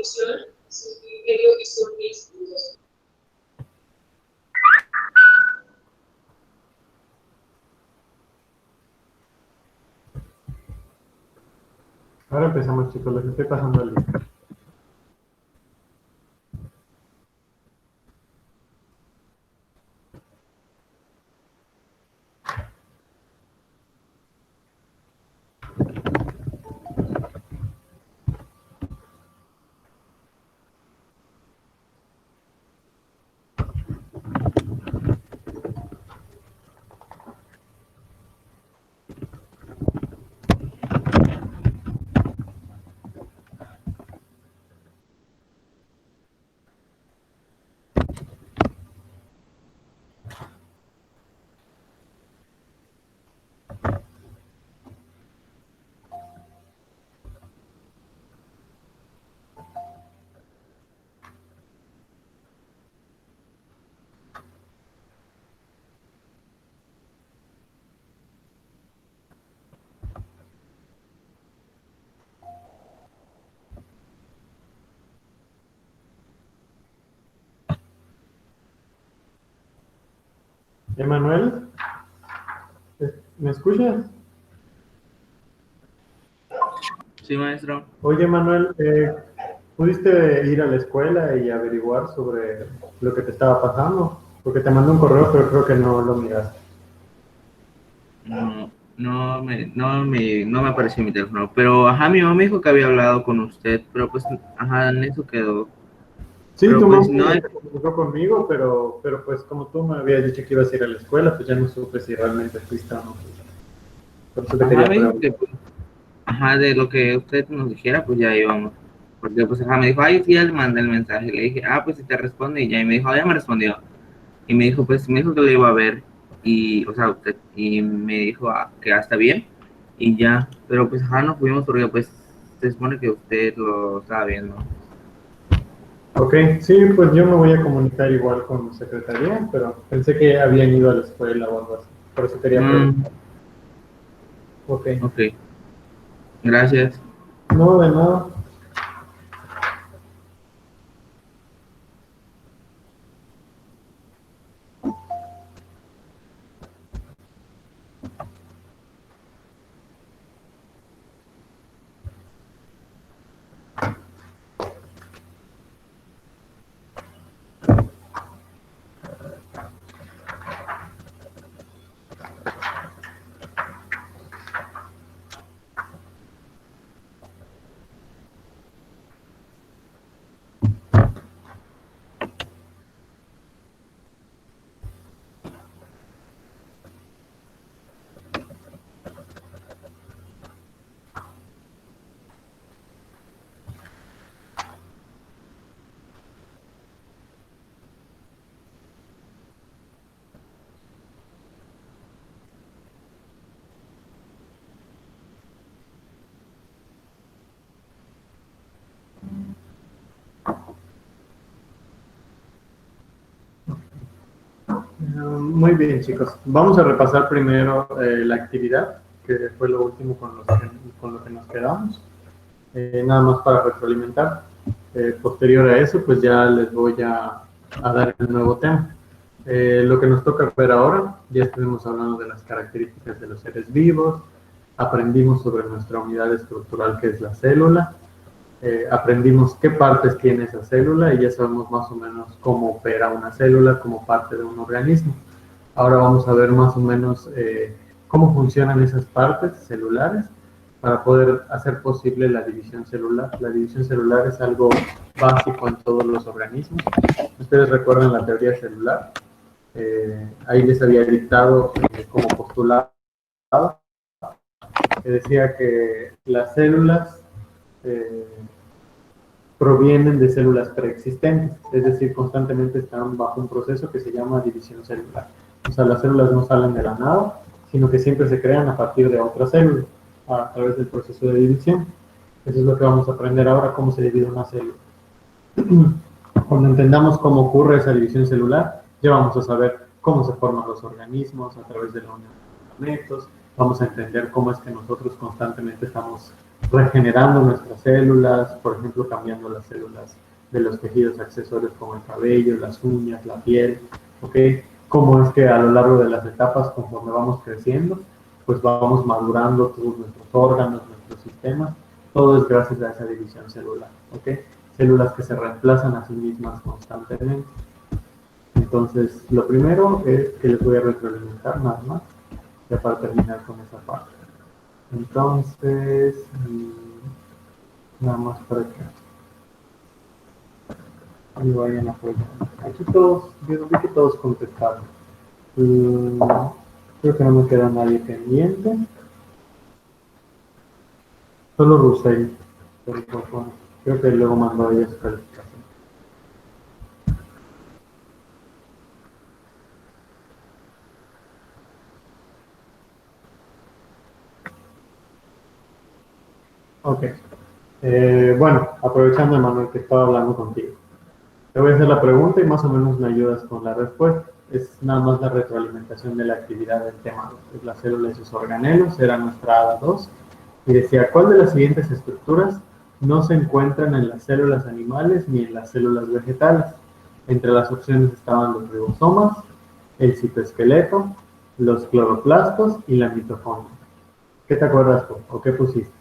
ilusión, es un criterio y son mis dudas. Ahora empezamos, chicos, les estoy pasando el link. Emanuel, ¿me escuchas? Sí, maestro. Oye, Manuel, ¿pudiste ir a la escuela y averiguar sobre lo que te estaba pasando? Porque te mandé un correo, pero creo que no lo miraste. No me apareció mi teléfono, pero ajá, mi mamá me dijo que había hablado con usted, pero pues ajá, en eso quedó. Sí, Pero tu pues mamá no, se comunicó conmigo, pero pues como tú me habías dicho que ibas a ir a la escuela, pues ya no supe si realmente fuiste o no. Por eso te ajá, quería me dijo que preguntar. pues, ajá, de lo que usted nos dijera, pues ya íbamos. Porque pues ajá, me dijo, ay, sí, ya le mandé el mensaje. Le dije, ah, pues si te responde y ya. Y me dijo, ah, ya me respondió. Y me dijo, pues, me dijo que lo iba a ver. Y, o sea, usted, y me dijo que está bien. Y ya, pero pues ajá, nos fuimos porque pues se supone que usted lo estaba viendo. Ok, sí, pues yo me voy a comunicar igual con secretaría, pero pensé que habían ido a la escuela o algo así. Por eso quería Mm, preguntar. Ok. ok, gracias. No, de nada. Muy bien, chicos. Vamos a repasar primero la actividad, que fue lo último con lo que nos quedamos. Nada más para retroalimentar. Posterior a eso, pues ya les voy a dar el nuevo tema. Lo que nos toca ver ahora, ya estuvimos hablando de las características de los seres vivos, aprendimos sobre nuestra unidad estructural que es la célula, aprendimos qué partes tiene esa célula y ya sabemos más o menos cómo opera una célula como parte de un organismo. Ahora vamos a ver más o menos cómo funcionan esas partes celulares para poder hacer posible la división celular. La división celular es algo básico en todos los organismos. Ustedes recuerdan la teoría celular. Ahí les había dictado como postulado que decía que las células eh, provienen de células preexistentes, es decir, constantemente están bajo un proceso que se llama división celular. O sea, las células no salen de la nada, sino que siempre se crean a partir de otra célula, a través del proceso de división. Eso es lo que vamos a aprender ahora, cómo se divide una célula. Cuando entendamos cómo ocurre esa división celular, ya vamos a saber cómo se forman los organismos a través de la unión de gametos, vamos a entender cómo es que nosotros constantemente estamos regenerando nuestras células, por ejemplo, cambiando las células de los tejidos accesorios como el cabello, las uñas, la piel, ¿ok? Cómo es que a lo largo de las etapas, conforme vamos creciendo, pues vamos madurando todos nuestros órganos, nuestros sistemas, todo es gracias a esa división celular, ¿ok? Células que se reemplazan a sí mismas constantemente. Entonces, lo primero es que les voy a retroalimentar nada más, ya para terminar con esa parte. Entonces, nada más para que me vayan apoyando. Aquí todos, yo vi que todos contestaron. Creo que no me queda nadie pendiente. Solo Rusell. Pero, pues, bueno, creo que luego mandó ella su calificación. Ok. Bueno, aprovechando, Emanuel, que estaba hablando contigo. Te voy a hacer la pregunta y más o menos me ayudas con la respuesta. Es nada más la retroalimentación de la actividad del tema 2. Es la célula y sus organelos, era nuestra ADA 2. Y decía, ¿cuál de las siguientes estructuras no se encuentran en las células animales ni en las células vegetales? Entre las opciones estaban los ribosomas, el citoesqueleto, los cloroplastos y la mitocondria. ¿Qué te acuerdas tú o qué pusiste?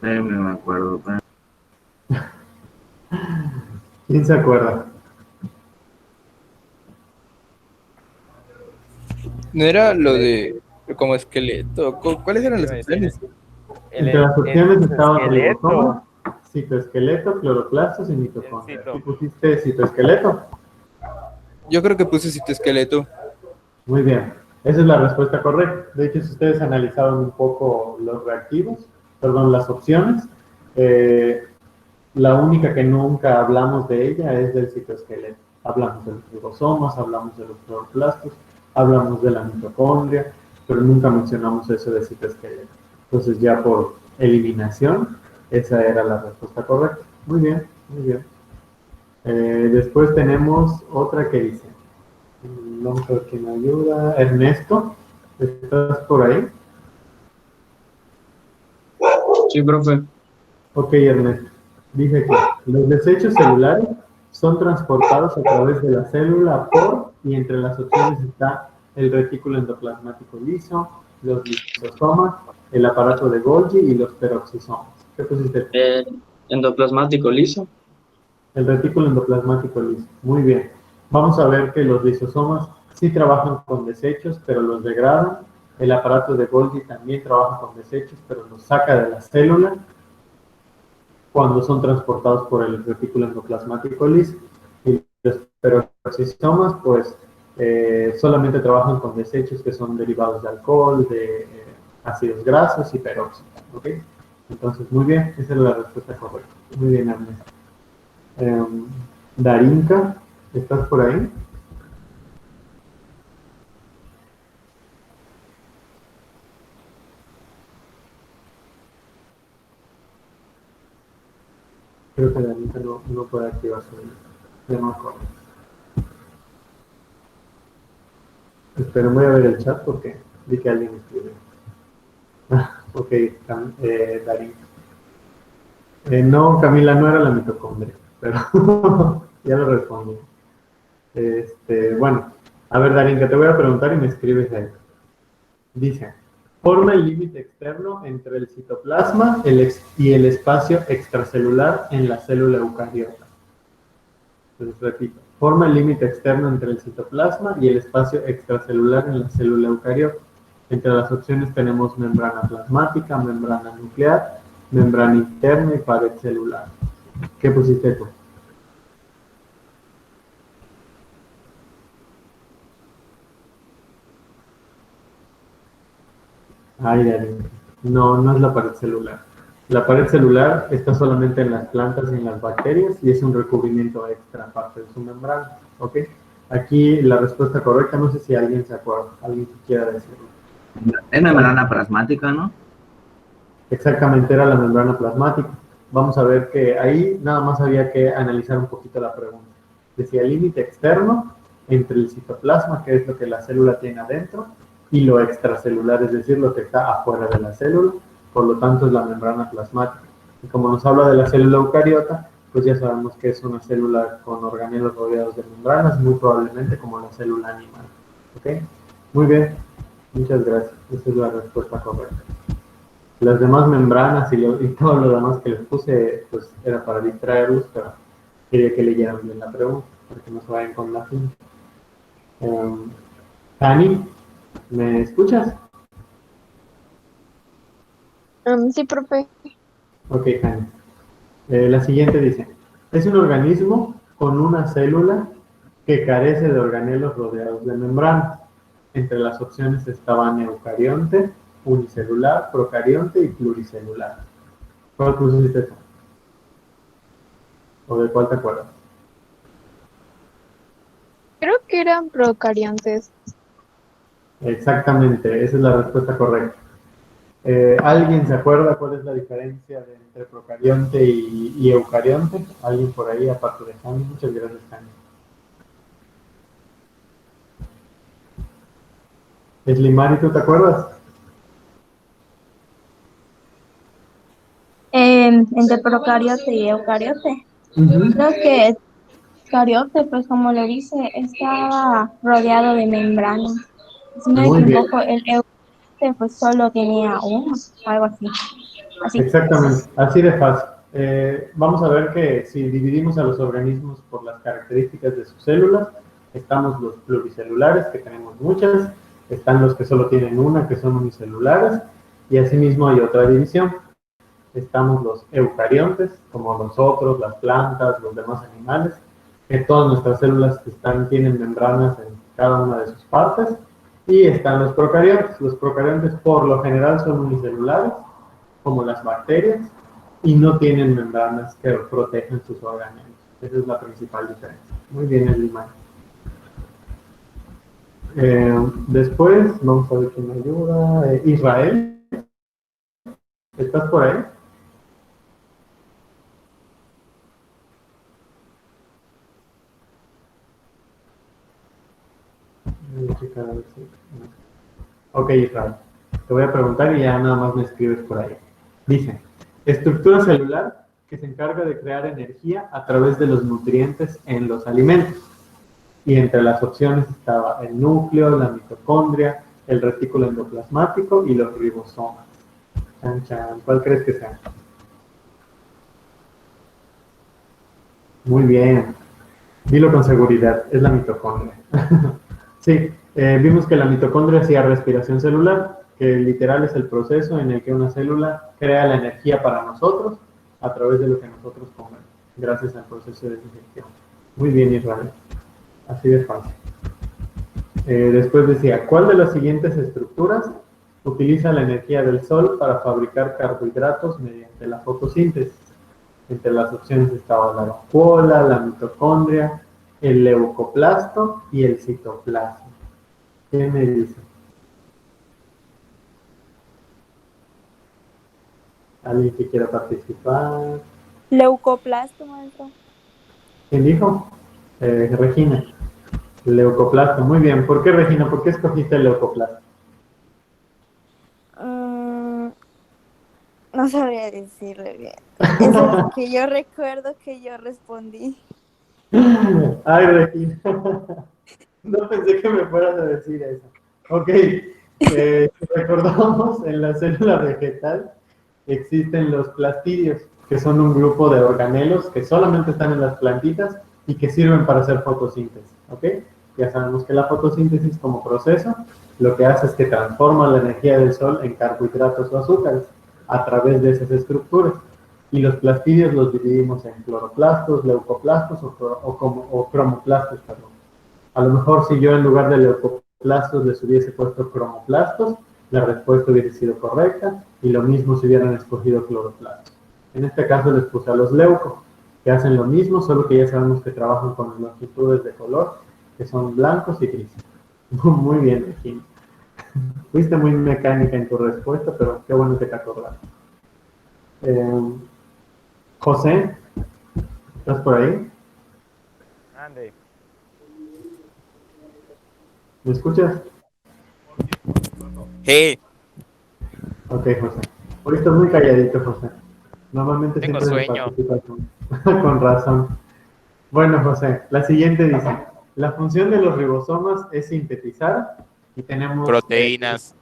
Me acuerdo. ¿Quién se acuerda? No era lo de como esqueleto. ¿Cuáles eran las opciones? Entre las opciones estaban esqueleto. ribosomas, citoesqueleto, cloroplastos y mitocondria. cito. ¿Tú pusiste citoesqueleto? Yo creo que puse citoesqueleto. Muy bien, esa es la respuesta correcta. De hecho, si ustedes analizaron un poco los reactivos, perdón, las opciones, la única que nunca hablamos de ella es del citoesqueleto. Hablamos de los ribosomas, hablamos de los cloroplastos, hablamos de la mitocondria, pero nunca mencionamos eso de citoesqueleto. Entonces, ya por eliminación, esa era la respuesta correcta. Muy bien, muy bien. Después tenemos otra que dice, vamos a ver quién me ayuda. Ernesto, ¿estás por ahí? Sí, profe. Ok, Ernesto. Dice que los desechos celulares son transportados a través de la célula por, y entre las opciones está el retículo endoplasmático liso, los lisosomas, el aparato de Golgi y los peroxisomas. ¿Qué pusiste? Endoplasmático liso. El retículo endoplasmático liso. Muy bien. Vamos a ver que los lisosomas sí trabajan con desechos, pero los degradan. El aparato de Golgi también trabaja con desechos, pero los saca de la célula cuando son transportados por el retículo endoplasmático liso. Y los peroxisomas, pues, solamente trabajan con desechos que son derivados de alcohol, de ácidos grasos y peróxidos. ¿Ok? Entonces, muy bien, esa es la respuesta correcta. Muy bien, Ernesto. Darinka, ¿estás por ahí? Creo que Darinka no puede activar su ya no me acuerdo. Espero, voy a ver el chat porque vi que alguien escribió. Ok, Darinka. No, Camila, no era la mitocondria, pero ya lo respondí. Bueno, a ver, Darinka, te voy a preguntar y me escribes ahí. Dice, forma el límite externo entre el citoplasma y el espacio extracelular en la célula eucariota. Entonces, repito, forma el límite externo entre el citoplasma y el espacio extracelular en la célula eucariota. Entre las opciones tenemos membrana plasmática, membrana nuclear, membrana interna y pared celular. ¿Qué pusiste tú? Ay, Darín. No, no es la pared celular. La pared celular está solamente en las plantas y en las bacterias y es un recubrimiento extra aparte de su membrana. ¿Ok? Aquí la respuesta correcta, no sé si alguien se acuerda, alguien que quiera decirlo. Es membrana plasmática, ¿no? Exactamente, era la membrana plasmática. Vamos a ver que ahí nada más había que analizar un poquito la pregunta. Decía límite externo entre el citoplasma, que es lo que la célula tiene adentro, y lo extracelular, es decir, lo que está afuera de la célula, por lo tanto es la membrana plasmática. Y como nos habla de la célula eucariota, pues ya sabemos que es una célula con organelos rodeados de membranas, muy probablemente como la célula animal. ¿Ok? Muy bien, muchas gracias. Esa es la respuesta correcta. Las demás membranas y todo lo demás que les puse, pues era para distraerlos, pero quería que leyeran bien la pregunta, para que no se vayan con la fin. Dani, ¿me escuchas? Sí, profe. Ok, Dani. La siguiente dice, es un organismo con una célula que carece de organelos rodeados de membranas. Entre las opciones estaban eucarionte, unicelular, procarionte y pluricelular. ¿Cuál pusiste tú? ¿O de cuál te acuerdas? Creo que eran procariontes. Exactamente, esa es la respuesta correcta. ¿Alguien se acuerda cuál es la diferencia entre procarionte y eucarionte? ¿Alguien por ahí, aparte de Jani? Muchas gracias, Jani. Slimari, ¿tú te acuerdas? Entre procariote y eucariote. Creo que eucariote, pues como lo dice, estaba rodeado de membranas. Si no me Muy bien. equivoco, el eucariote pues solo tenía uno, algo así. Exactamente, así de fácil. Vamos a ver que si dividimos a los organismos por las características de sus células, estamos los pluricelulares, que tenemos muchas, están los que solo tienen una, que son unicelulares, y asimismo hay otra división. Estamos los eucariontes, como nosotros, las plantas, los demás animales, que todas nuestras células tienen membranas en cada una de sus partes, y están los procariontes. Los procariontes por lo general son unicelulares, como las bacterias, y no tienen membranas que protejan sus organelos. Esa es la principal diferencia. Muy bien, Elimar. Después, vamos a ver quién me ayuda. Israel, ¿estás por ahí? Voy a checar a ver si... Ok, Israel. Te voy a preguntar y ya nada más me escribes por ahí. Dice, estructura celular que se encarga de crear energía a través de los nutrientes en los alimentos. Y entre las opciones estaba el núcleo, la mitocondria, el retículo endoplasmático y los ribosomas. Chan, chan. ¿Cuál crees que sea? Muy bien. Dilo con seguridad, es la mitocondria. Sí, vimos que la mitocondria hacía respiración celular, que literal es el proceso en el que una célula crea la energía para nosotros a través de lo que nosotros comemos, gracias al proceso de digestión. Muy bien, Israel. Así de fácil. Después decía, ¿cuál de las siguientes estructuras utiliza la energía del sol para fabricar carbohidratos mediante la fotosíntesis? Entre las opciones estaba la vacuola, la mitocondria, el leucoplasto y el citoplasma. ¿Qué me dice? ¿Alguien que quiera participar? Leucoplasto, maestro. ¿Quién dijo? Regina. Leucoplasto, muy bien. ¿Por qué, Regina? ¿Por qué escogiste el leucoplasto? No sabría decirle bien. Es el que yo recuerdo que yo respondí. Ay, Regina. No pensé que me fueras a decir eso. Ok. Si recordamos, en la célula vegetal existen los plastidios, que son un grupo de organelos que solamente están en las plantitas y que sirven para hacer fotosíntesis. ¿Ok? Ya sabemos que la fotosíntesis como proceso lo que hace es que transforma la energía del sol en carbohidratos o azúcares a través de esas estructuras. Y los plastidios los dividimos en cloroplastos, leucoplastos o cromoplastos, perdón. A lo mejor si yo en lugar de leucoplastos les hubiese puesto cromoplastos, la respuesta hubiese sido correcta, y lo mismo si hubieran escogido cloroplastos. En este caso les puse a los leucos, que hacen lo mismo, solo que ya sabemos que trabajan con longitudes de color, que son blancos y grises. Muy bien, Regina. Fuiste muy mecánica en tu respuesta, pero qué bueno que te acordaste. José, ¿estás por ahí? Ande. ¿Me escuchas? Ok, José. Hoy estás muy calladito, José. Normalmente Tengo siempre sueño. participas con razón. Bueno, José, la siguiente dice, la función de los ribosomas es sintetizar y tenemos... Proteínas.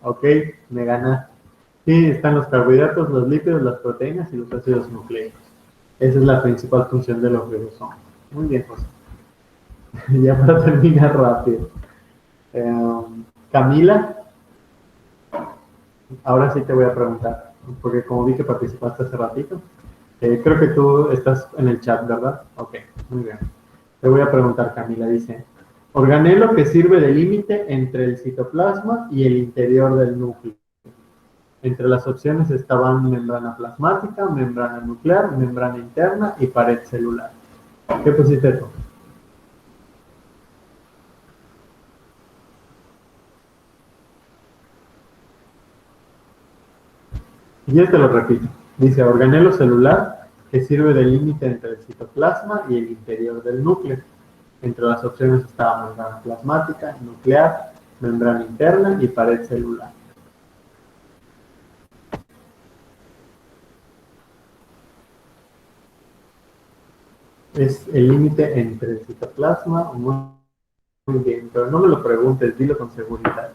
ok, me ganaste. Sí, están los carbohidratos, los lípidos, las proteínas y los ácidos nucleicos. Esa es la principal función de los ribosomas. Muy bien, José. Ya para terminar rápido. Camila, ahora sí te voy a preguntar, porque como vi que participaste hace ratito, creo que tú estás en el chat, ¿verdad? Ok, muy bien. Te voy a preguntar, Camila, dice, organelo que sirve de límite entre el citoplasma y el interior del núcleo. Entre las opciones estaban membrana plasmática, membrana nuclear, membrana interna y pared celular. ¿Qué pusiste tú? Y yo te lo repito. Dice organelo celular que sirve de límite entre el citoplasma y el interior del núcleo. Entre las opciones estaba membrana plasmática, nuclear, membrana interna y pared celular. Es el límite entre el citoplasma, muy bien, pero no me lo preguntes, dilo con seguridad.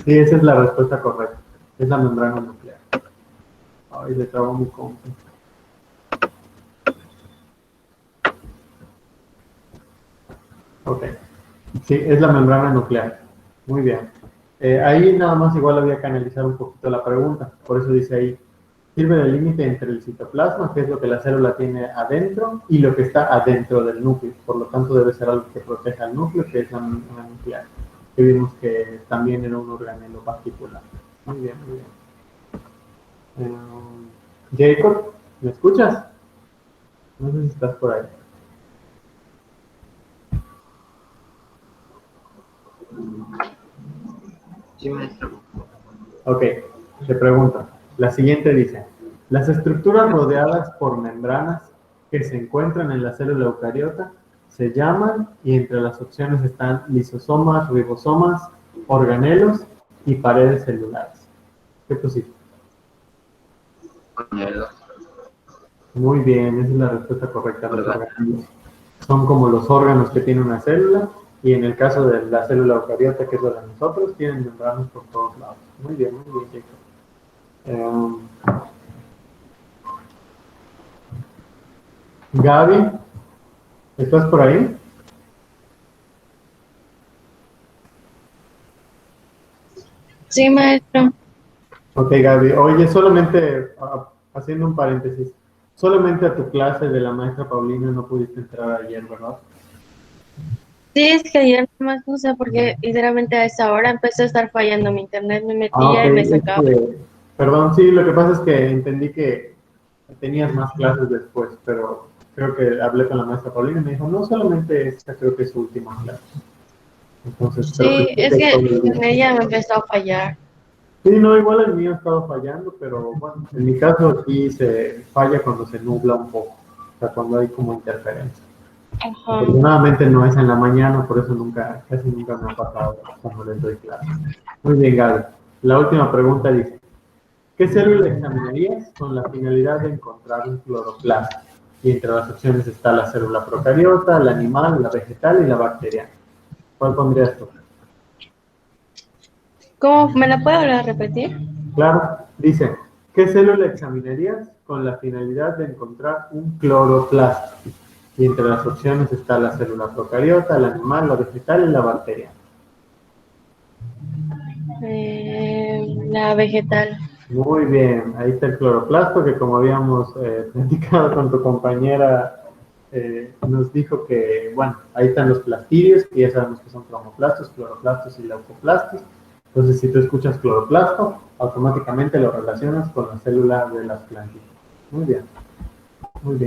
Sí, esa es la respuesta correcta. Es la membrana nuclear. Ay, le trabo mi compu. Ok. Sí, es la membrana nuclear. Muy bien. Ahí nada más igual había que analizar un poquito la pregunta. Por eso dice ahí, sirve de límite entre el citoplasma, que es lo que la célula tiene adentro, y lo que está adentro del núcleo. Por lo tanto, debe ser algo que proteja al núcleo, que es la membrana nuclear. Que vimos que también era un organelo particular. Muy bien, muy bien. Jacob, ¿me escuchas? No sé si estás por ahí. Sí, maestro. Ok, te pregunto. La siguiente dice, las estructuras rodeadas por membranas que se encuentran en la célula eucariota se llaman, y entre las opciones están lisosomas, ribosomas, organelos y paredes celulares. ¿Qué pusiste? Organelos. Muy bien, esa es la respuesta correcta. Los ¿Verdad? organelos son como los órganos que tiene una célula, y en el caso de la célula eucariota, que es la de nosotros, tienen membranas por todos lados. Muy bien, Jacob. Gaby, ¿estás por ahí? Sí, maestro. Ok, Gaby. Oye, solamente haciendo un paréntesis, solamente a tu clase de la maestra Paulina no pudiste entrar ayer, ¿verdad? Sí, es que ayer nomás no sé por qué literalmente a esa hora empezó a estar fallando mi internet, me Ok, metía y me sacaba. perdón, sí, lo que pasa es que entendí que tenías más clases después, pero creo que hablé con la maestra Paulina y me dijo, no solamente esta, creo que es su última clase. Entonces, creo Sí, es que que todo el con día. ella me empezó a fallar. Sí, no, igual el mío ha estado fallando, pero bueno, en mi caso sí se falla cuando se nubla un poco, o sea, cuando hay como interferencia. Ajá. Afortunadamente no es en la mañana, por eso casi nunca me ha pasado cuando les doy clase. Muy bien, Gaby. La última pregunta dice, ¿qué célula examinarías con la finalidad de encontrar un cloroplasto? Y entre las opciones está la célula procariota, la animal, la vegetal y la bacteriana. ¿Cuál pondrías tú? ¿Cómo? ¿Me la puedo volver a repetir? Claro, dice, ¿qué célula examinarías con la finalidad de encontrar un cloroplasto? Y entre las opciones está la célula procariota, la animal, la vegetal y la bacteriana. La vegetal. Muy bien, ahí está el cloroplasto que como habíamos platicado con tu compañera, nos dijo que, bueno, ahí están los plastidios, que ya sabemos que son cromoplastos, cloroplastos y leucoplastos. Entonces, si tú escuchas cloroplasto, automáticamente lo relacionas con la célula de las plantitas. Muy bien,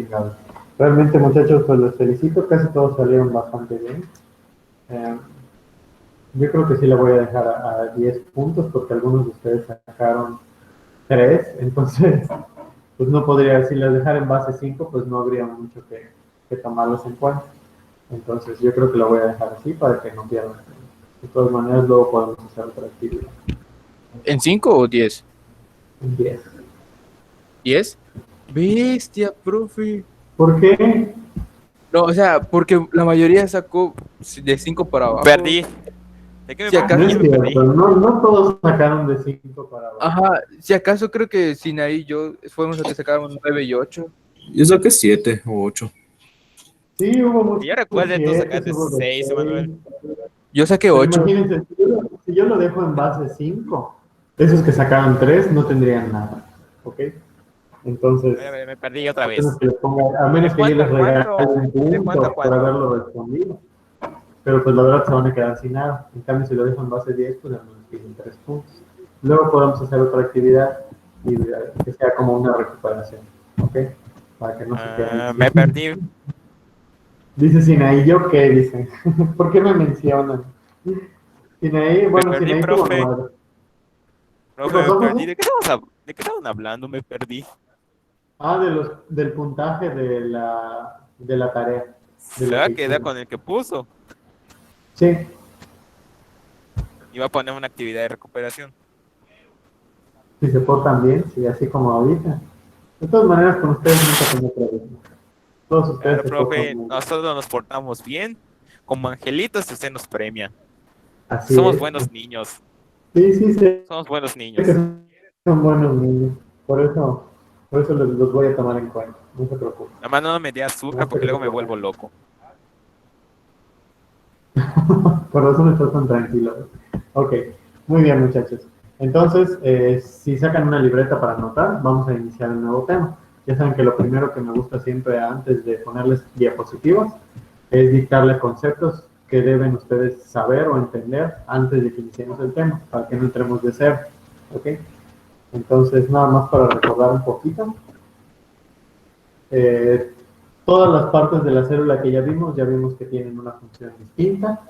Gaby. Realmente, muchachos, pues los felicito, casi todos salieron bastante bien. Yo creo que sí la voy a dejar a 10 puntos porque algunos de ustedes sacaron 3, entonces pues no podría, si las dejara en base 5, pues no habría mucho que tomarlos en cuenta. Entonces yo creo que la voy a dejar así para que no pierdan De todas maneras, luego podemos hacer otra actividad. ¿En 5 o 10? En 10. ¿10? Bestia, profe. ¿Por qué? No, o sea, porque la mayoría sacó de 5 para abajo. Perdí. ¿De qué me Si perdí? No acaso, es Me perdí. cierto, no todos sacaron de 5 para abajo. ajá, si acaso creo que Sinaí y yo fuimos los que sacábamos 9 y 8. Yo saqué 7 o 8. Sí, hubo muchos Que yo recuerde, tú 7, sacaste hubo de 6, 6. Emanuel. Yo saqué Pero 8. imagínense, si yo lo dejo en base 5, esos que sacaron 3 no tendrían nada, ¿ok? Entonces, Me perdí otra a vez. menos que, a menos que yo les regale un punto por haberlo respondido. Pero pues la verdad se van a quedar sin nada. En cambio, si lo dejo en base 10, pues al menos tienen 3 puntos. Luego podemos hacer otra actividad y que sea como una recuperación, ¿ok? Para que no se queden. Me perdí. Dice Sinaí, ¿yo qué? Dice. ¿Por qué me mencionan? Sinaí, bueno, perdí, Sinaí tuvo profe. madre. Profe, ¿Qué pasó, me perdí. José? ¿De qué estaban hablando? Me perdí. Ah, del puntaje de la tarea. De Se lo va a que quedar hicieron. con el que puso. Sí, Iba a poner una actividad de recuperación. si se portan bien, sí, así como ahorita. De todas maneras, con ustedes nunca tengo problemas. Todos ustedes Claro, se portan profe, bien. nosotros nos portamos bien. Como angelitos, y usted nos premia. Así Somos es. buenos niños. Sí, sí, sé Somos buenos que niños. son buenos niños. Por eso los voy a tomar en cuenta. No se preocupen. Nada más no me dé azúcar No porque se luego me preocupen. vuelvo loco. Por eso no estás tan tranquilo. Ok, muy bien, muchachos. Entonces, si sacan una libreta para anotar, vamos a iniciar un nuevo tema. Ya saben que lo primero que me gusta siempre antes de ponerles diapositivas es dictarles conceptos que deben ustedes saber o entender antes de que iniciemos el tema, para que no entremos de cero. ¿Ok? Entonces, nada más para recordar un poquito. Todas las partes de la célula que ya vimos que tienen una función distinta.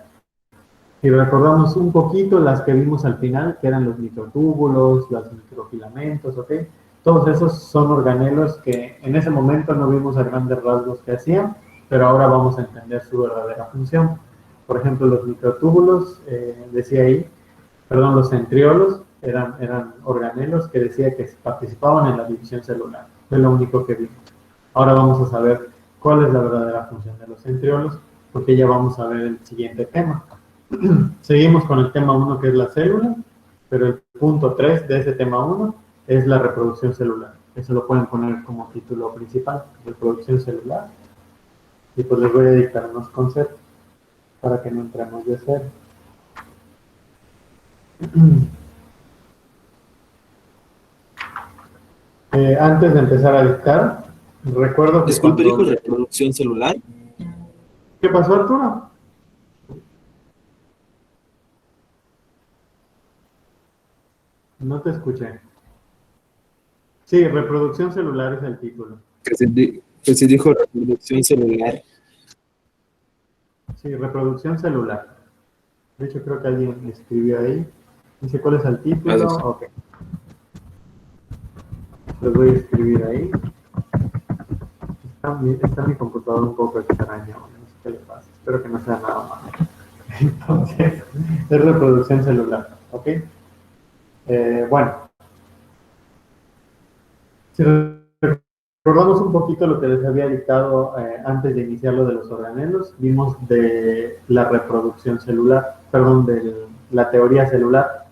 Y recordamos un poquito las que vimos al final, que eran los microtúbulos, los microfilamentos, ¿ok? Todos esos son organelos que en ese momento no vimos a grandes rasgos que hacían, pero ahora vamos a entender su verdadera función. Por ejemplo, los microtúbulos, decía ahí, perdón, los centriolos eran organelos que decía que participaban en la división celular. Fue lo único que vimos. Ahora vamos a saber cuál es la verdadera función de los centriolos, porque ya vamos a ver el siguiente tema. Seguimos con el tema 1, que es la célula, pero el punto 3 de ese tema 1 es la reproducción celular. Eso lo pueden poner como título principal, reproducción celular. Y pues les voy a dictar unos conceptos para que no entremos de cero. Antes de empezar a dictar, recuerdo que Disculpe, cuando... dijo reproducción celular. ¿Qué pasó, Arturo? No te escuché. Sí, reproducción celular es el título. Que se dijo reproducción celular. Sí, reproducción celular. De hecho, creo que alguien escribió ahí. Dice, ¿cuál es el título? Ok. Lo voy a escribir ahí. Está mi computador un poco extraño. No sé qué le pasa. Espero que no sea nada malo. Entonces, es reproducción celular. ¿Ok? Bueno. Si recordamos un poquito lo que les había dictado antes de iniciar lo de los organelos, vimos de la reproducción celular, perdón, de la teoría celular.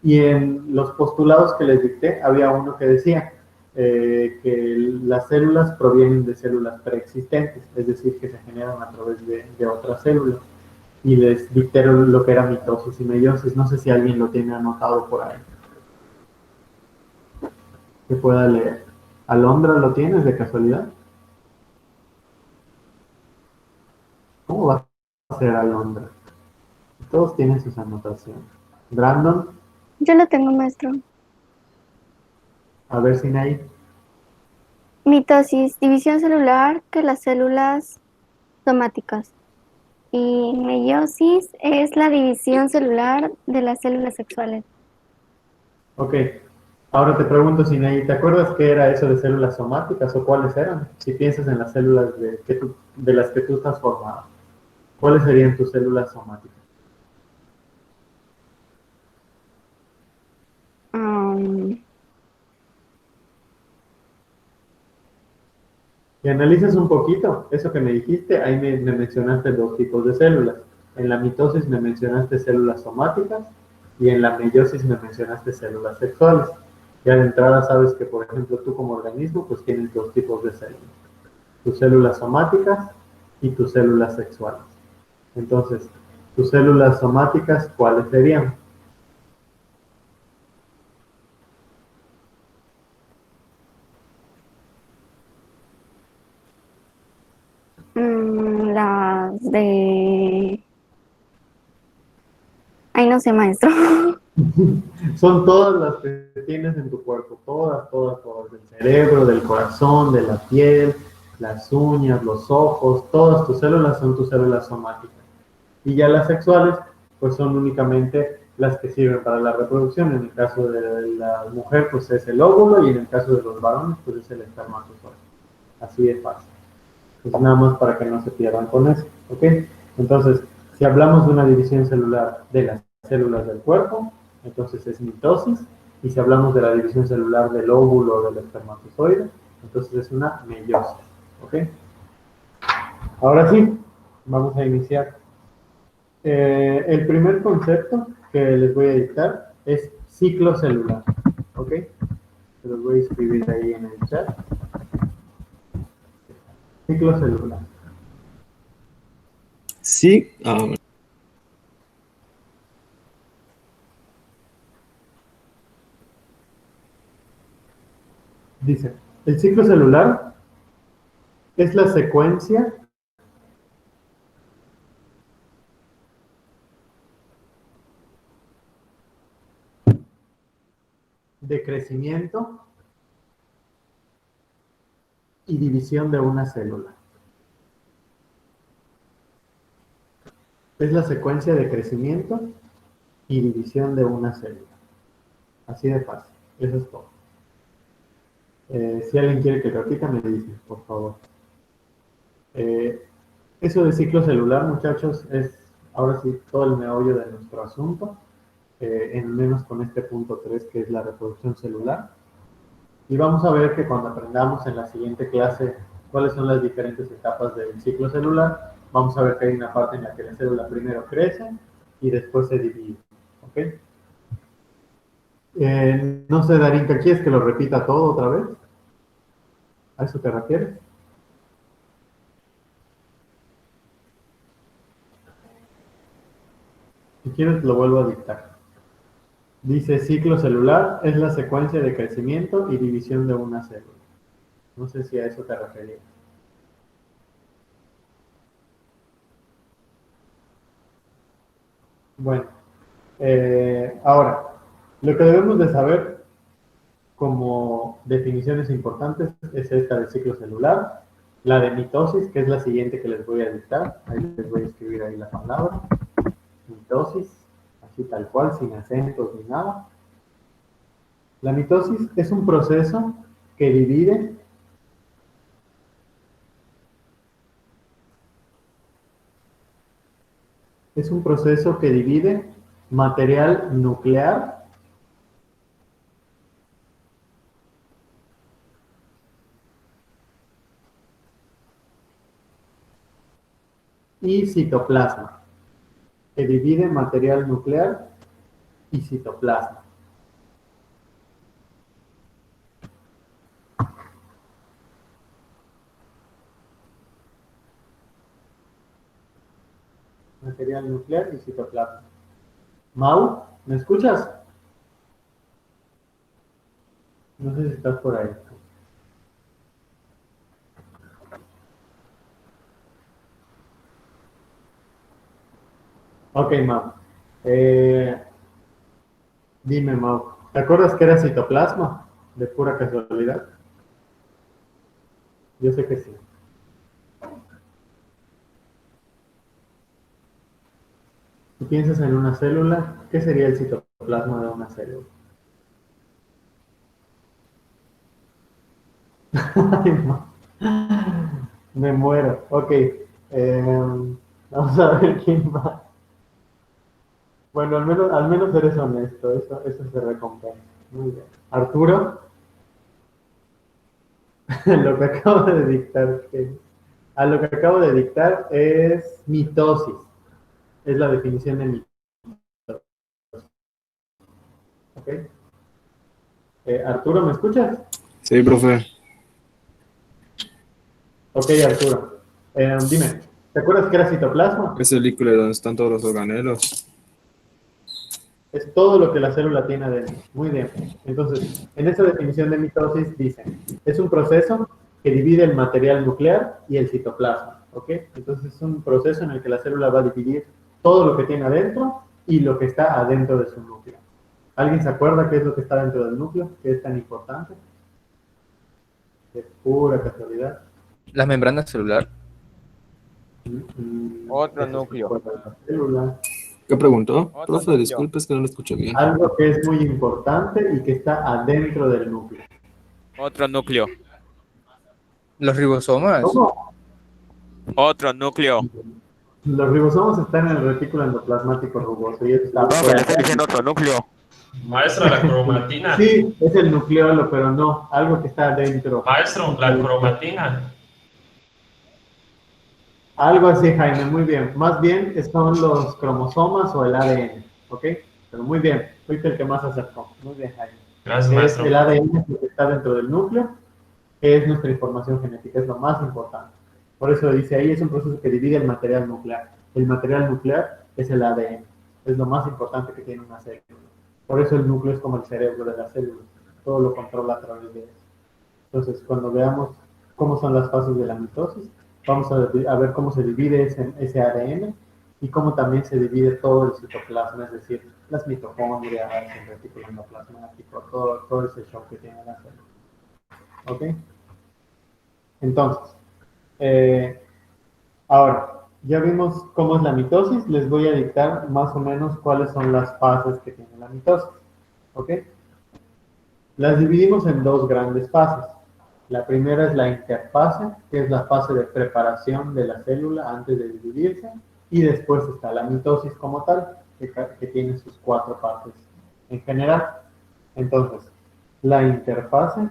Y en los postulados que les dicté, había uno que decía que las células provienen de células preexistentes, es decir, que se generan a través de otras células. Y les dicté lo que era mitosis y meiosis. No sé si alguien lo tiene anotado por ahí. Que pueda leer. ¿Alondra lo tienes de casualidad? ¿Cómo va a ser Alondra? Todos tienen sus anotaciones. Brandon, Yo lo tengo, maestro. a ver si hay. Mitosis, división celular de las células somáticas. Y meiosis es la división celular de las células sexuales. Ok. Ahora te pregunto, Sinaí, ¿te acuerdas qué era eso de células somáticas o cuáles eran? Si piensas en las células de las que tú estás formado, ¿cuáles serían tus células somáticas? Y analizas un poquito eso que me dijiste, ahí me mencionaste dos tipos de células. En la mitosis me mencionaste células somáticas y en la meiosis me mencionaste células sexuales. Ya de entrada sabes que, por ejemplo, tú como organismo pues tienes dos tipos de células. Tus células somáticas y tus células sexuales. Entonces, tus células somáticas, ¿cuáles serían? Las de... Ay, no sé, maestro. Son todas las que tienes en tu cuerpo, todas, todas, todas, del cerebro, del corazón, de la piel, las uñas, los ojos, todas tus células son tus células somáticas. Y ya las sexuales, pues son únicamente las que sirven para la reproducción. En el caso de la mujer, pues es el óvulo, y en el caso de los varones, pues es el espermatozoide. Así de fácil. Pues nada más para que no se pierdan con eso, ¿ok? Entonces, si hablamos de una división celular de las células del cuerpo, entonces es mitosis, y si hablamos de la división celular del óvulo o del espermatozoide, entonces es una meiosis, ¿ok? Ahora sí, vamos a iniciar. El primer concepto que les voy a dictar es ciclo celular, ¿ok? Se los voy a escribir ahí en el chat. Ciclo celular. Sí, Dice, el ciclo celular es la secuencia de crecimiento y división de una célula. Es la secuencia de crecimiento y división de una célula. Así de fácil. Eso es todo. Si alguien quiere que repita, me dice, por favor. Eso de ciclo celular, muchachos, es ahora sí todo el meollo de nuestro asunto, en menos con este punto 3 que es la reproducción celular. Y vamos a ver que cuando aprendamos en la siguiente clase cuáles son las diferentes etapas del ciclo celular, vamos a ver que hay una parte en la que la célula primero crece y después se divide. ¿Ok? No sé, Darinka, ¿quieres que lo repita todo otra vez? ¿A eso te refieres? Si quieres, lo vuelvo a dictar. Dice, ciclo celular es la secuencia de crecimiento y división de una célula. No sé si a eso te referías. Bueno, ahora, lo que debemos de saber como definiciones importantes es esta del ciclo celular, la de mitosis, que es la siguiente que les voy a dictar. Ahí les voy a escribir ahí la palabra. Mitosis, así tal cual, sin acentos ni nada. La mitosis es un proceso que divide material nuclear y citoplasma. Que divide material nuclear y citoplasma. Material nuclear y citoplasma. Mau, ¿me escuchas? No sé si estás por ahí. Ok, Mau. Dime, Mau, ¿te acuerdas que era citoplasma? De pura casualidad. Yo sé que sí. Si piensas en una célula, ¿qué sería el citoplasma de una célula? Ay, no. Me muero. Ok. Vamos a ver quién va. Bueno, al menos eres honesto. Eso se recompensa. Muy bien. Arturo. Lo que acabo de dictar, lo que acabo de dictar es mitosis. Es la definición de mitosis. ¿Ok? Arturo, ¿me escuchas? Sí, profe. Ok, Arturo. Dime, ¿te acuerdas que era citoplasma? Es el líquido donde están todos los organelos. Es todo lo que la célula tiene adentro. Muy bien. Entonces, en esta definición de mitosis dice, es un proceso que divide el material nuclear y el citoplasma. ¿Ok? Entonces es un proceso en el que la célula va a dividir todo lo que tiene adentro y lo que está adentro de su núcleo. ¿Alguien se acuerda qué es lo que está dentro del núcleo? ¿Qué es tan importante? Es pura casualidad. La membrana celular. Otro Eso núcleo. es fuera de la célula. ¿Qué preguntó? Otro Profe, núcleo. disculpe, es que no lo escucho bien. Algo que es muy importante y que está adentro del núcleo. Otro núcleo. Los ribosomas. ¿Cómo? Otro núcleo. Los ribosomos están en el retículo endoplasmático rugoso y está Profe, le fuera. estoy diciendo otro núcleo. Maestro, la cromatina. Sí, es el nucleolo, pero no, algo que está adentro. Maestro, la cromatina. Algo así, Jaime, muy bien. Más bien son los cromosomas o el ADN, ¿ok? Pero muy bien, fuiste el que más acertó. Muy bien, Jaime. Gracias, maestro. El ADN es lo que está dentro del núcleo, que es nuestra información genética, es lo más importante. Por eso dice ahí, es un proceso que divide el material nuclear. El material nuclear es el ADN, es lo más importante que tiene una célula. Por eso el núcleo es como el cerebro de la célula, todo lo controla a través de eso. Entonces, cuando veamos cómo son las fases de la mitosis, vamos a ver cómo se divide ese ADN y cómo también se divide todo el citoplasma, es decir, las mitocondrias, el retículo endoplasmático, todo ese show que tiene la célula. ¿Ok? Entonces, ahora, ya vimos cómo es la mitosis, les voy a dictar más o menos cuáles son las fases que tiene la mitosis. ¿Ok? Las dividimos en dos grandes fases. La primera es la interfase, que es la fase de preparación de la célula antes de dividirse, y después está la mitosis como tal, que tiene sus 4 partes en general. Entonces, la interfase,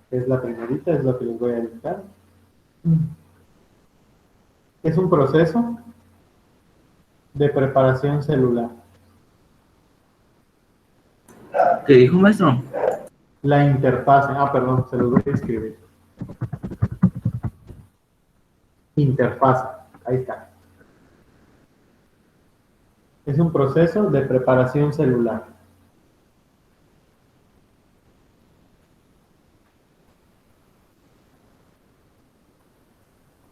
que es la primerita, es lo que les voy a dictar. Es un proceso de preparación celular. ¿Qué dijo, maestro? La interfase, perdón, se los voy a escribir. Interfase, ahí está. Es un proceso de preparación celular.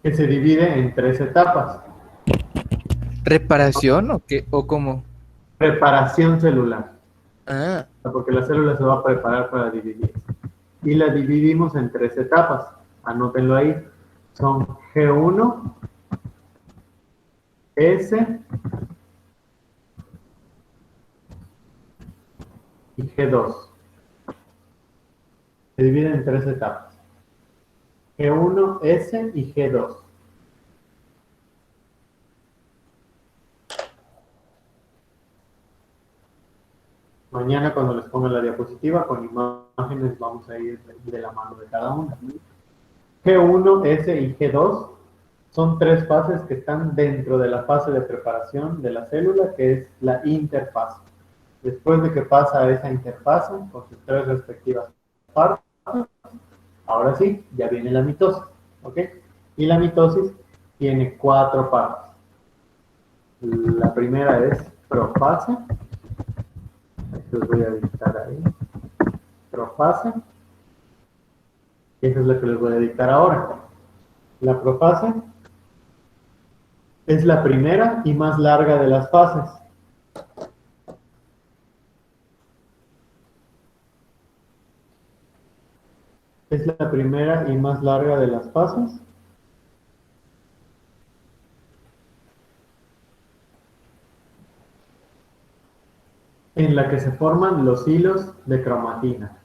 Que se divide en 3 etapas. ¿Reparación o qué? ¿O cómo? Preparación celular. Ah, Porque la célula se va a preparar para dividirse. Y la dividimos en 3 etapas. Anótenlo ahí. Son G1, S y G2. Se dividen en 3 etapas. G1, S y G2. Mañana cuando les ponga la diapositiva con imágenes vamos a ir de la mano de cada una. G1, S y G2 son 3 fases que están dentro de la fase de preparación de la célula, que es la interfase. Después de que pasa esa interfase con sus 3 respectivas partes, ahora sí, ya viene la mitosis, ¿ok? Y la mitosis tiene 4 partes. La primera es profase. Les voy a dictar ahí. Profase. Y esa es la que les voy a dictar ahora. La profase es la primera y más larga de las fases. Es la primera y más larga de las fases. En la que se forman los hilos de cromatina.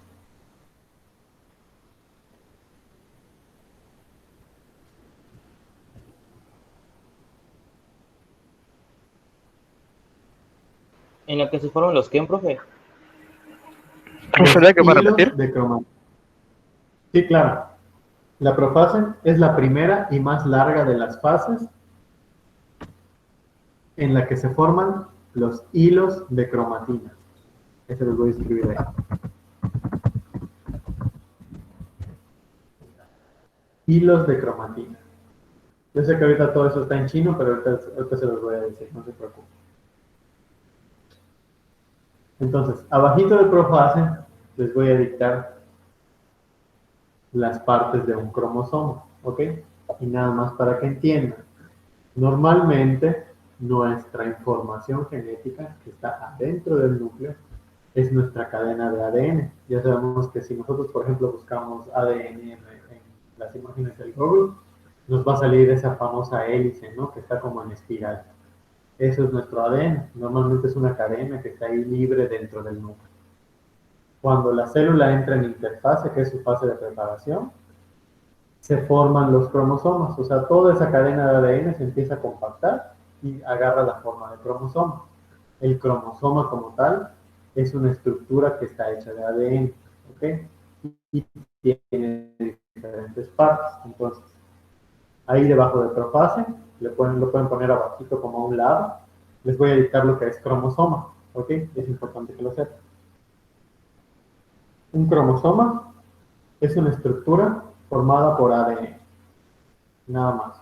¿En la que se forman los qué, profe? Profe, ¿le que para Hilos repetir? de cromatina. Sí, claro. La profase es la primera y más larga de las fases en la que se forman los hilos de cromatina. Eso los voy a escribir ahí. Hilos de cromatina. Yo sé que ahorita todo eso está en chino, pero ahorita se los voy a decir, no se preocupen. Entonces, abajito de profase les voy a dictar las partes de un cromosoma, ¿ok? Y nada más para que entiendan. Normalmente, nuestra información genética que está adentro del núcleo es nuestra cadena de ADN. Ya sabemos que si nosotros, por ejemplo, buscamos ADN en las imágenes del Google, nos va a salir esa famosa hélice, ¿no? Que está como en espiral. Eso es nuestro ADN. Normalmente es una cadena que está ahí libre dentro del núcleo. Cuando la célula entra en interfase, que es su fase de preparación, se forman los cromosomas. O sea, toda esa cadena de ADN se empieza a compactar y agarra la forma de cromosoma. El cromosoma como tal es una estructura que está hecha de ADN, ¿ok? Y tiene diferentes partes. Entonces, ahí debajo de profase, lo pueden poner abajito como un lado. Les voy a dictar lo que es cromosoma, ¿ok? Es importante que lo sepan. Un cromosoma es una estructura formada por ADN, nada más.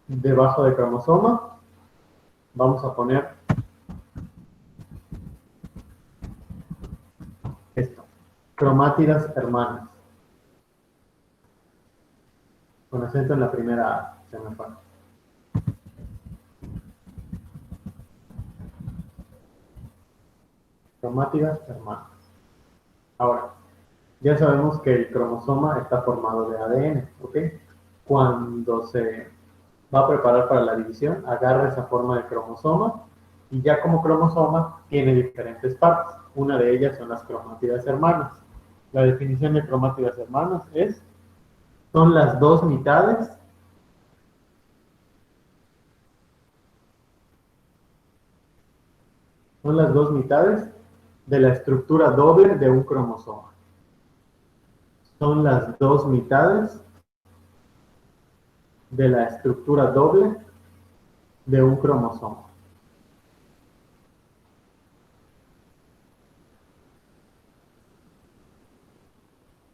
Debajo de cromosoma vamos a poner esto, cromátidas hermanas. Con acento en la primera A, se me fue. Cromátidas hermanas. Ahora, ya sabemos que el cromosoma está formado de ADN, ¿ok? Cuando se va a preparar para la división, agarra esa forma de cromosoma y ya como cromosoma tiene diferentes partes. Una de ellas son las cromátidas hermanas. La definición de cromátidas hermanas son las dos mitades de la estructura doble de un cromosoma. Son las dos mitades de la estructura doble de un cromosoma.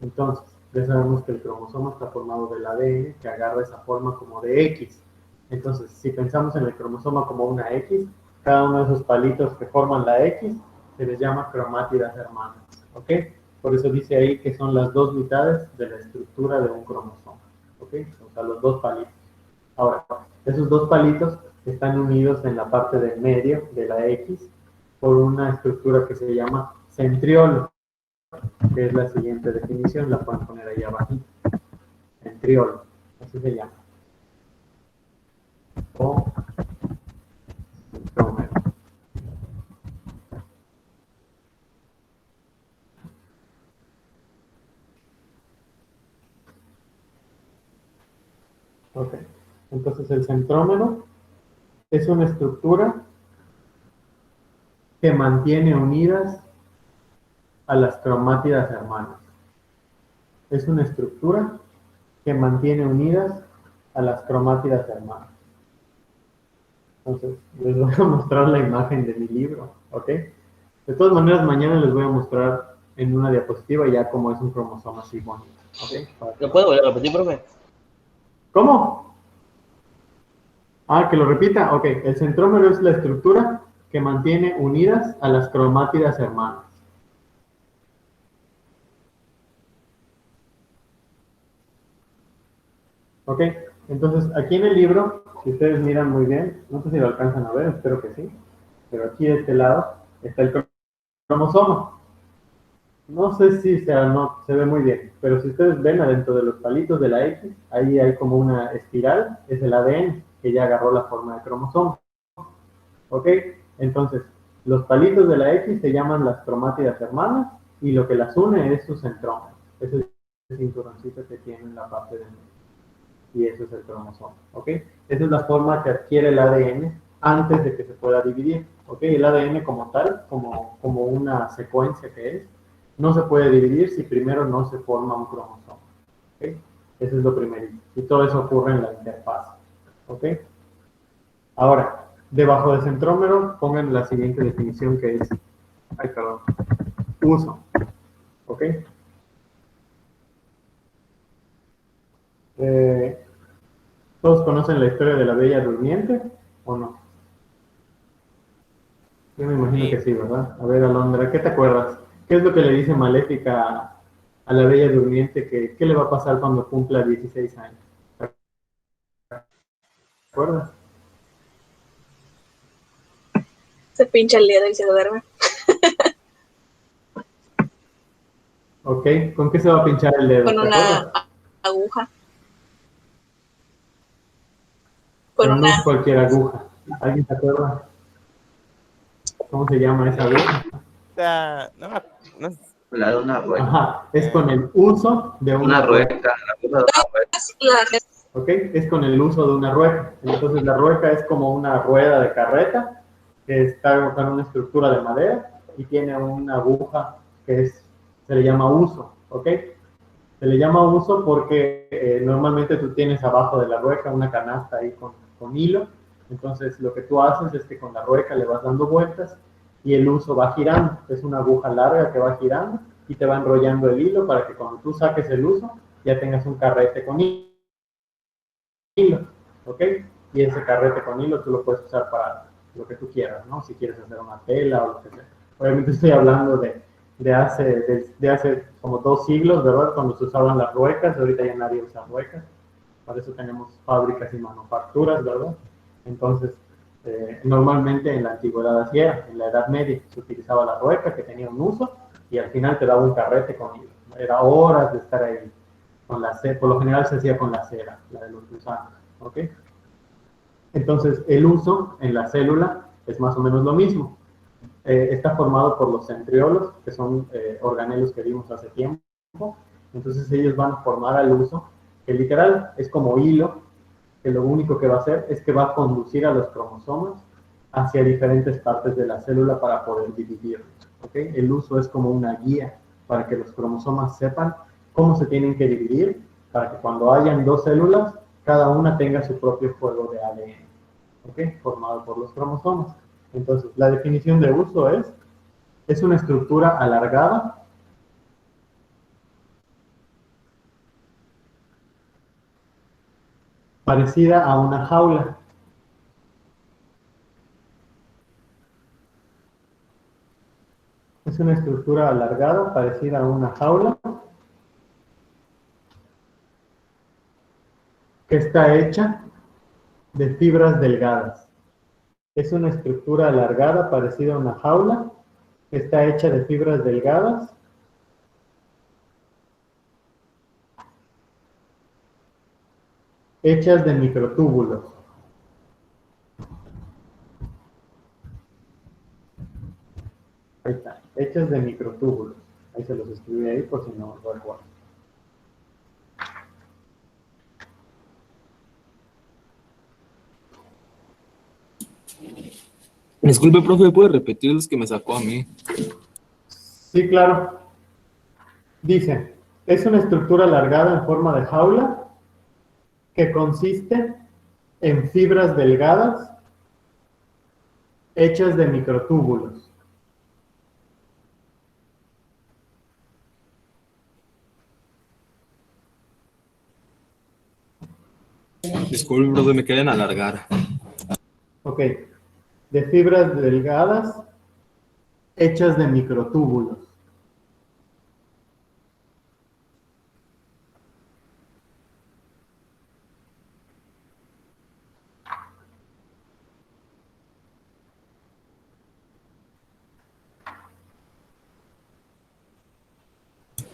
Entonces, ya sabemos que el cromosoma está formado del ADN que agarra esa forma como de X. Entonces, si pensamos en el cromosoma como una X, cada uno de esos palitos que forman la X se les llama cromátidas hermanas, ¿ok? Por eso dice ahí que son las dos mitades de la estructura de un cromosoma, ¿ok? O sea, los dos palitos. Ahora, esos dos palitos están unidos en la parte del medio de la X por una estructura que se llama centriolo, que es la siguiente definición, la pueden poner ahí abajo. Centriolo, así se llama. O centrómero. Ok, entonces el centrómero es una estructura que mantiene unidas a las cromátidas hermanas. Es una estructura que mantiene unidas a las cromátidas hermanas. Entonces, les voy a mostrar la imagen de mi libro, ¿ok? De todas maneras, mañana les voy a mostrar en una diapositiva ya cómo es un cromosoma así bonito, ¿ok? ¿Lo puedo volver a repetir, profe? ¿Cómo? Ah, que lo repita. Ok, el centrómero es la estructura que mantiene unidas a las cromátidas hermanas. Ok, entonces aquí en el libro, si ustedes miran muy bien, no sé si lo alcanzan a ver, espero que sí, pero aquí de este lado está el cromosoma. No sé si no se ve muy bien, pero si ustedes ven adentro de los palitos de la X, ahí hay como una espiral, es el ADN, que ya agarró la forma de cromosoma. ¿Ok? Entonces, los palitos de la X se llaman las cromátidas hermanas y lo que las une es su centrómero, ese cinturoncito que tiene en la parte de medio. y eso es el cromosoma, ¿ok? Esa es la forma que adquiere el ADN antes de que se pueda dividir, ¿ok? El ADN como tal, como una secuencia que es, no se puede dividir si primero no se forma un cromosoma, ¿ok? Eso es lo primerito, y todo eso ocurre en la interfaz, ¿ok? Ahora, debajo de centrómero pongan la siguiente definición que es, uso, ¿ok? ¿Todos conocen la historia de la Bella Durmiente o no? Yo me imagino que sí, ¿verdad? A ver, Alondra, ¿qué te acuerdas? ¿Qué es lo que le dice Maléfica a la Bella Durmiente? ¿Qué le va a pasar cuando cumpla 16 años? ¿Te acuerdas? Se pincha el dedo y se duerme. Ok, ¿con qué se va a pinchar el dedo? Con ¿Te una acuerdas? aguja. Pero no es cualquier aguja. ¿Alguien se acuerda? ¿Cómo se llama esa aguja? No, La de una rueca. Ajá, es con el uso de una rueca. ¿Ok? Es con el uso de una rueca. Entonces la rueca es como una rueda de carreta que está con una estructura de madera y tiene una aguja que se le llama uso, ¿ok? Se le llama uso porque normalmente tú tienes abajo de la rueca una canasta ahí con hilo. Entonces lo que tú haces es que con la rueca le vas dando vueltas y el uso va girando. Es una aguja larga que va girando y te va enrollando el hilo para que cuando tú saques el uso ya tengas un carrete con hilo, ¿ok? Y ese carrete con hilo tú lo puedes usar para lo que tú quieras, ¿no? Si quieres hacer una tela o lo que sea. Obviamente estoy hablando de hace como 2 siglos, ¿verdad? Cuando se usaban las ruecas, ahorita ya nadie usa ruecas. Para eso tenemos fábricas y manufacturas, ¿verdad? Entonces, normalmente en la antigüedad así era, en la Edad Media se utilizaba la rueca que tenía un uso y al final te daba un carrete con hilo. Era horas de estar ahí con la cera, por lo general se hacía con la cera, la de los gusanos, ¿ok? Entonces, el uso en la célula es más o menos lo mismo. Está formado por los centriolos, que son organelos que vimos hace tiempo. Entonces ellos van a formar al uso, que literal es como hilo, que lo único que va a hacer es que va a conducir a los cromosomas hacia diferentes partes de la célula para poder dividirlos, ¿ok? El uso es como una guía para que los cromosomas sepan cómo se tienen que dividir, para que cuando hayan 2 células, cada una tenga su propio juego de ADN, ¿ok? Formado por los cromosomas. Entonces, la definición de uso es una estructura alargada parecida a una jaula. Es una estructura alargada parecida a una jaula que está hecha de fibras delgadas. Es una estructura alargada parecida a una jaula que está hecha de fibras delgadas hechas de microtúbulos. Ahí está, hechas de microtúbulos. Ahí se los escribí ahí por si no lo recuerdo. Disculpe, profe, ¿puede repetir los que me sacó a mí? Sí, claro. Dice, es una estructura alargada en forma de jaula que consiste en fibras delgadas hechas de microtúbulos. Disculpe, profe, me quieren alargar. Ok. De fibras delgadas hechas de microtúbulos.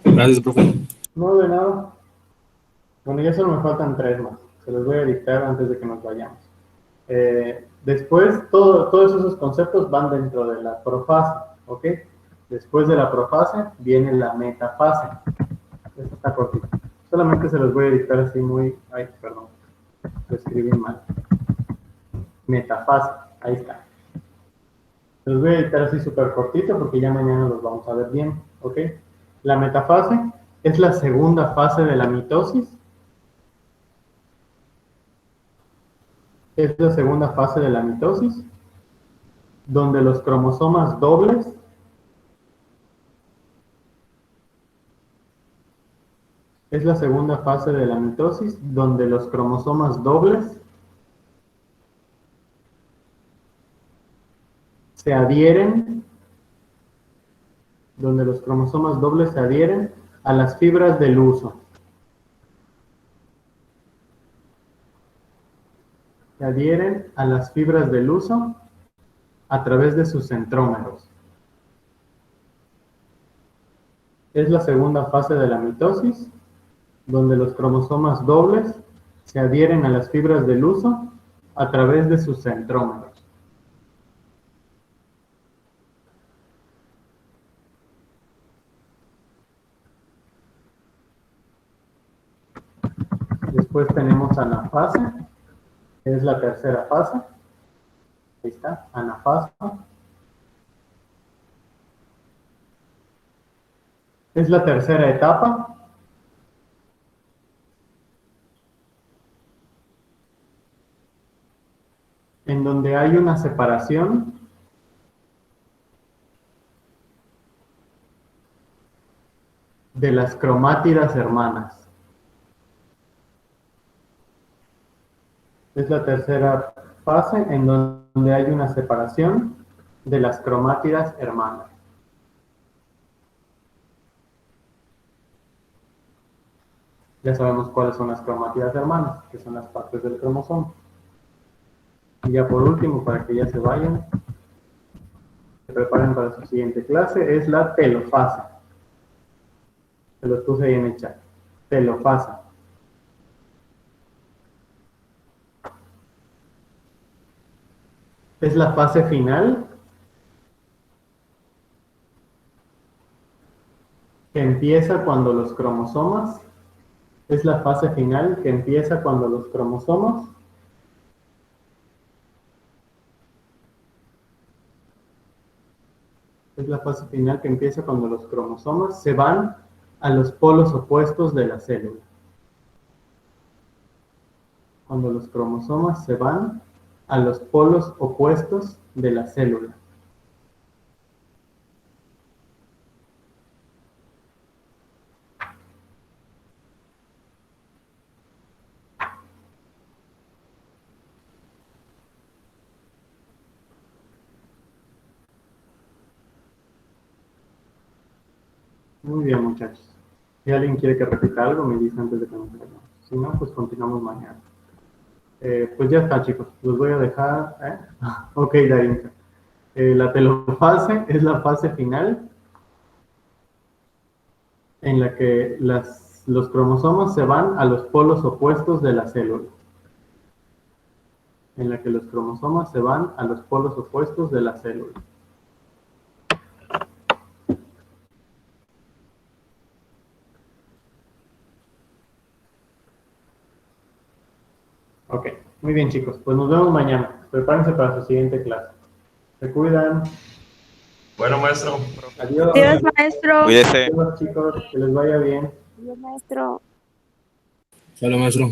Gracias, profe. No, de nada. Bueno, ya solo me faltan 3 más. Se los voy a dictar antes de que nos vayamos. Después, todos esos conceptos van dentro de la profase, ¿ok? Después de la profase viene la metafase. Esta está cortita. Solamente se los voy a dictar así muy... Ay, perdón. Lo escribí mal. Metafase. Ahí está. Se los voy a dictar así súper cortito porque ya mañana los vamos a ver bien. ¿Ok? La metafase es la segunda fase de la mitosis. Es la segunda fase de la mitosis, donde los cromosomas dobles es la segunda fase de la mitosis, donde los cromosomas dobles se adhieren, a las fibras del huso. Se adhieren a las fibras del huso a través de sus centrómeros. Es la segunda fase de la mitosis, donde los cromosomas dobles se adhieren a las fibras del huso a través de sus centrómeros. Después tenemos anafase, que es la tercera fase. Ahí está, anafase. Es la tercera etapa. En donde hay una separación de las cromátidas hermanas. Es la tercera fase en donde hay una separación de las cromátidas hermanas. Ya sabemos cuáles son las cromátidas hermanas, que son las partes del cromosoma. Y ya por último, para que ya se vayan, se preparen para su siguiente clase, es la telofase. Se los puse ahí en el chat. Telofase. Es la fase final que empieza cuando los cromosomas, es la fase final que empieza cuando los cromosomas se van a los polos opuestos de la célula. Cuando los cromosomas se van a los polos opuestos de la célula. Muy bien, muchachos. Si alguien quiere que repita algo, me dice antes de que nos vayamos. Si no, pues continuamos mañana. Pues ya está, chicos. Los voy a dejar. Ok, Darinka. La telofase es la fase final en la que los cromosomas se van a los polos opuestos de la célula. Ok, muy bien, chicos. Pues nos vemos mañana. Prepárense para su siguiente clase. Se cuidan. Bueno, maestro. Adiós. Adiós, maestro. Cuídese. Adiós, chicos. Que les vaya bien. Adiós, maestro. Hola, maestro.